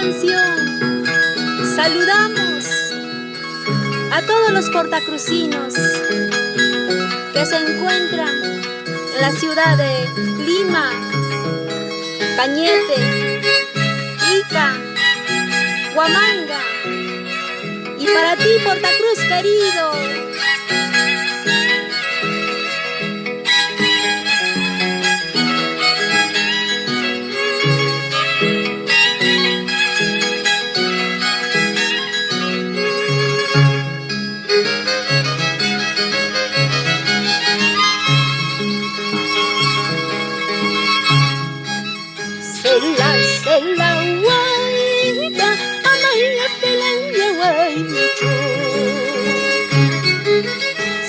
canción saludamos a todos los portacrucinos que se encuentran en la ciudad de Lima, Cañete, Ica, Huamanga. Y para ti, Portacruz querido, sela guaita, amaya sela guaito.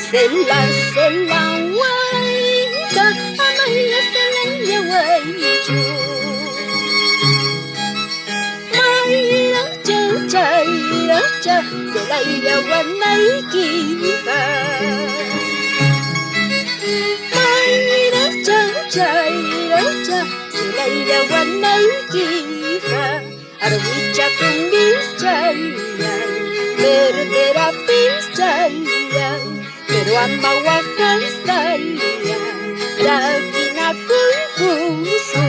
Sela guaita, amaya sela guaito. Maya cha, sela guanaikiba. Maya cha, sela guanaikiba. Arwicha kumbis chayay, verdera pis chayay, pero ama wakas chayay, rakina kukuso.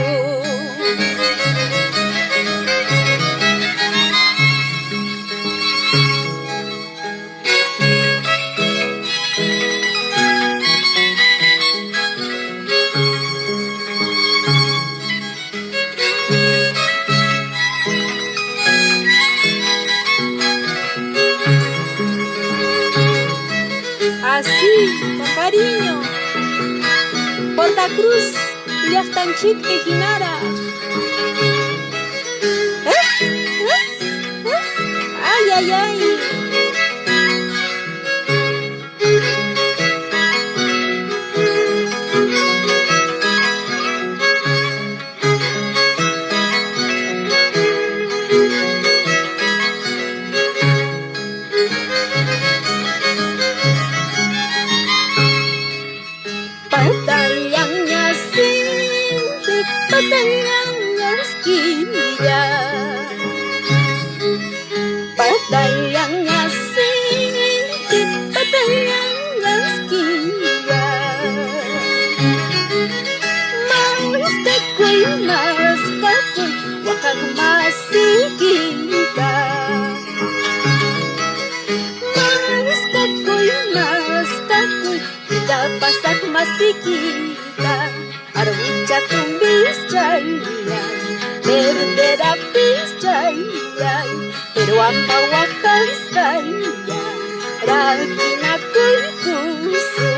Así, con cariño, Portacruz, Llaqtanchik Ejinara. Ay, ay, ay. Patayangnya sinti, patayangnya skimia. Patayangnya sinti, patayangnya skimia. Mas kakoy, wakag masikita. Mas kakoy, pasak masikita. Arwicha tumbis chayay, verdera pis chayay, pero ama wakas chayay, rakina kukuso.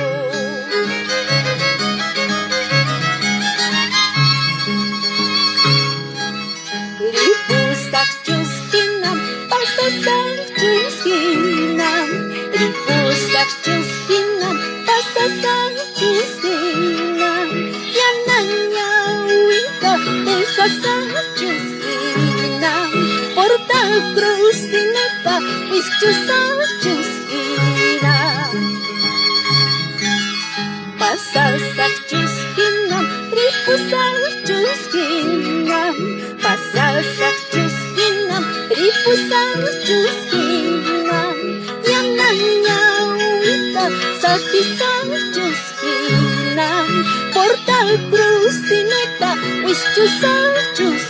Ripusak chus hinam, pasasak chus hinam. Ripusak chus hinam, pasasak chus hinam. Yananya uita, pasasak chus hinam. Portacruz sineta, ischusak chus hinam. Pasasak chus hinam, ripusak chus hinam. Pasasak chus hinam, ripusak chus hinam. Yananya uita, sakisak chus hinam. Portacruz sineta, ischusak chus